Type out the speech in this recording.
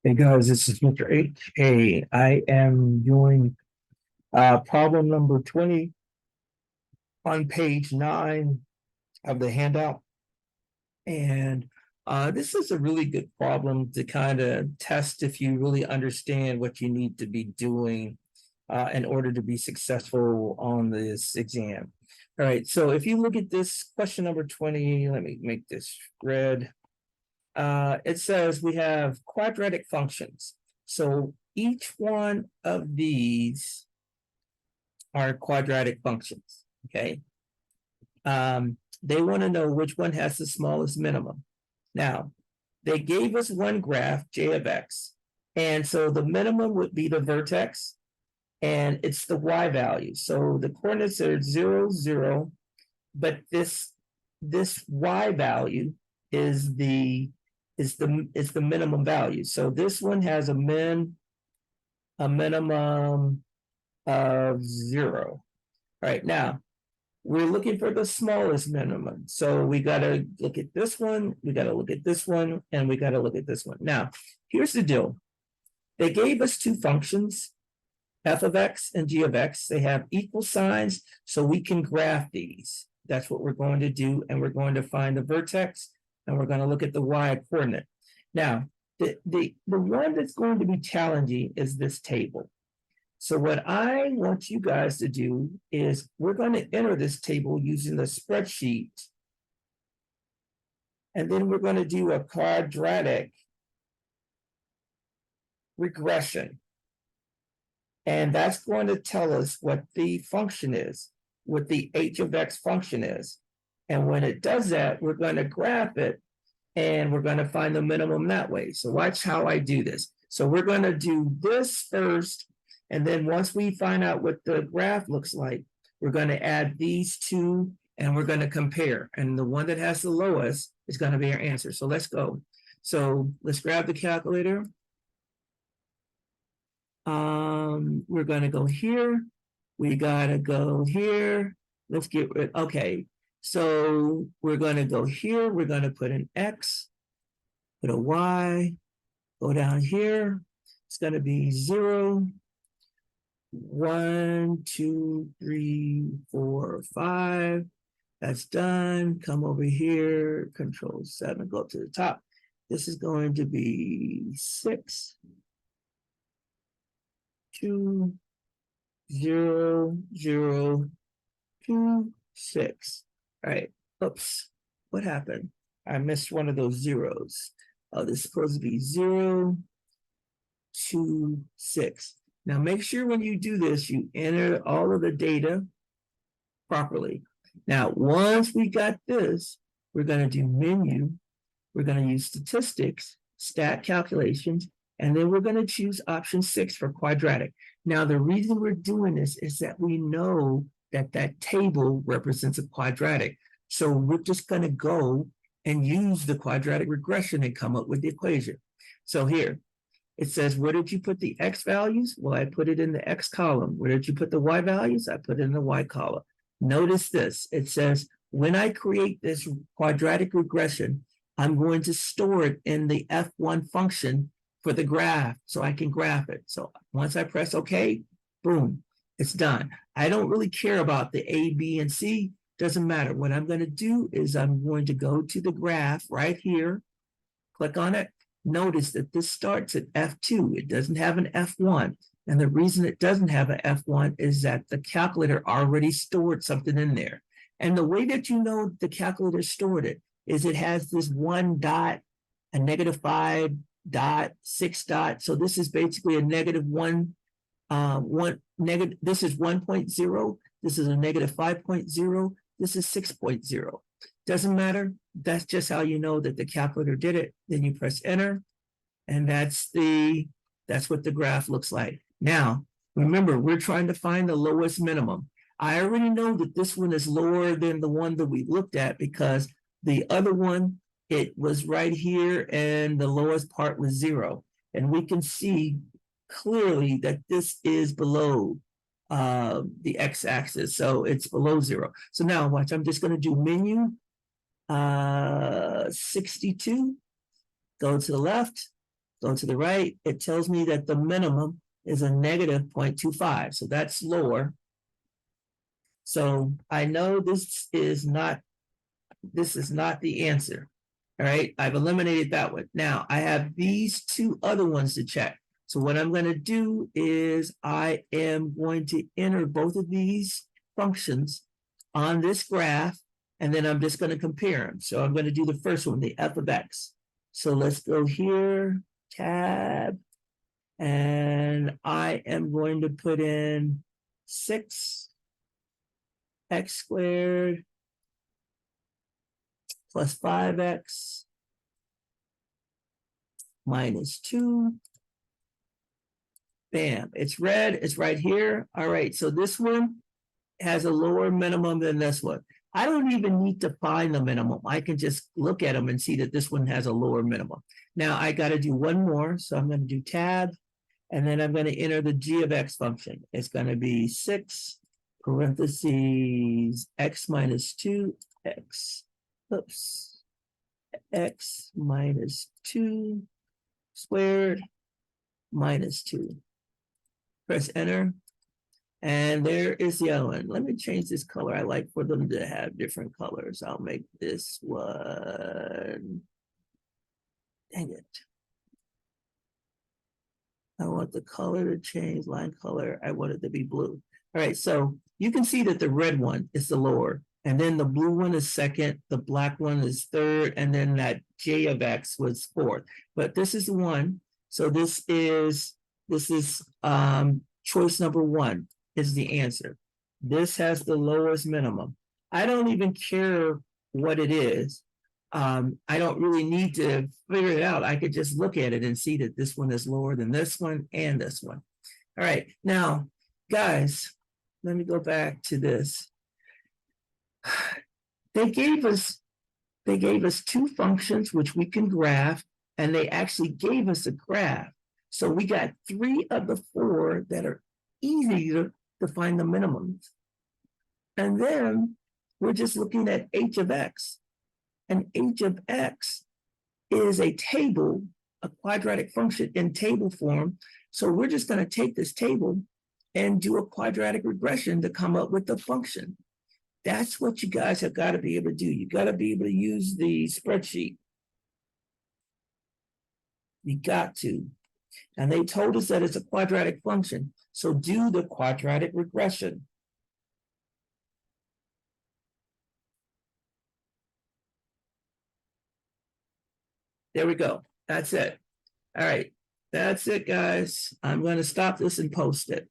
Hey guys, this is Mr. H. Hey, I am doing problem number 20 on page 9 of the handout. And this is a really good problem to kind of test if you really understand what you need to be doing in order to be successful on this exam. All right, so if you look at this question number 20, let me make this red. It says we have quadratic functions. So each one of these are quadratic functions, okay? They want to know which one has the smallest minimum. Now, they gave us one graph, J of X, and so the minimum would be the vertex, and it's the Y value. So the coordinates are 0, 0, but this Y value is the minimum value. So this one has a minimum of 0. All right, now we're looking for the smallest minimum. So we got to look at this one, we got to look at this one, and we got to look at this one. Now, here's the deal. They gave us two functions, f of x and g of x. They have equal signs, so we can graph these. That's what we're going to do, and we're going to find the vertex, and we're going to look at the y coordinate. Now, the one that's going to be challenging is this table. So what I want you guys to do is we're going to enter this table using the spreadsheet, and then we're going to do a quadratic regression. And that's going to tell us what the function is, what the h of x function is. And when it does that, we're going to graph it, and we're going to find the minimum that way. So watch how I do this. So we're going to do this first, and then once we find out what the graph looks like, we're going to add these two, and we're going to compare. And the one that has the lowest is going to be our answer. So let's go. So let's grab the calculator. We're going to go here. We got to go here. Let's get rid. Okay. So we're going to go here. We're going to put an X, put a Y, go down here. It's going to be 0, 1, 2, 3, 4, 5. That's done. Come over here, Control 7, go up to the top. This is going to be 6, 2, 0, 0, 2, 6. All right. Oops. What happened? I missed one of those zeros. Oh, this is supposed to be 0, 2, 6. Now make sure when you do this, you enter all of the data properly. Now, once we got this, we're going to do menu. We're going to use statistics, stat calculations, and then we're going to choose option 6 for quadratic. Now, the reason we're doing this is that we know that that table represents a quadratic. So we're just going to go and use the quadratic regression and come up with the equation. So here, it says, where did you put the x values? Well, I put it in the x column. Where did you put the y values? I put it in the y column. Notice this. It says, when I create this quadratic regression, I'm going to store it in the F1 function for the graph so I can graph it. So once I press OK, boom, it's done. I don't really care about the A, B, and C. Doesn't matter. What I'm going to do is I'm going to go to the graph right here, click on it. Notice that this starts at F2. It doesn't have an F1. And the reason it doesn't have an F1 is that the calculator already stored something in there. And the way that you know the calculator stored it is it has this 1 dot, a -5 dot, 6 dot. So this is basically a -1, this is 1.0, this is a -5.0, this is 6.0. Doesn't matter. That's just how you know that the calculator did it. Then you press enter, and that's what the graph looks like. Now, remember, we're trying to find the lowest minimum. I already know that this one is lower than the one that we looked at because the other one, it was right here, and the lowest part was 0. And we can see clearly that this is below the x-axis, so it's below 0. So now watch, I'm just going to do menu, 62, go to the left, Go to the right, it tells me that the minimum is a negative 0.25, so that's lower. So I know this is not the answer. All right, I've eliminated that one. Now I have these two other ones to check. So what I'm going to do is I am going to enter both of these functions on this graph, and then I'm just going to compare them. So I'm going to do the first one, the f of x. So let's go here, tab, and I am going to put in 6x squared plus 5x minus 2. Bam, it's red, it's right here. All right, so this one has a lower minimum than this one. I don't even need to find the minimum. I can just look at them and see that this one has a lower minimum. Now I got to do one more. So I'm going to do tab, and then I'm going to enter the g of x function. It's going to be 6 parentheses x minus 2 x, oops, x minus 2 squared minus 2. Press enter. And there is the other one. Let me change this color. I like for them to have different colors. I'll make this one. Dang it. I want the color to change, line color. I want it to be blue. All right, so you can see that the red one is the lower, and then the blue one is second, the black one is third, and then that J of X was fourth. But this is the one. So this is choice number 1 is the answer. This has the lowest minimum. I don't even care what it is. I don't really need to figure it out. I could just look at it and see that this one is lower than this one and this one. All right, now, guys, let me go back to this. They gave us 2 functions which we can graph, and they actually gave us a graph. So we got 3 of the 4 that are easy to find the minimums. And then we're just looking at h of x. And h of x is a table, a quadratic function in table form. So we're just going to take this table and do a quadratic regression to come up with the function. That's what you guys have got to be able to do. You got to be able to use the spreadsheet. You got to. And they told us that it's a quadratic function. So do the quadratic regression. There we go. That's it. All right. That's it, guys. I'm going to stop this and post it.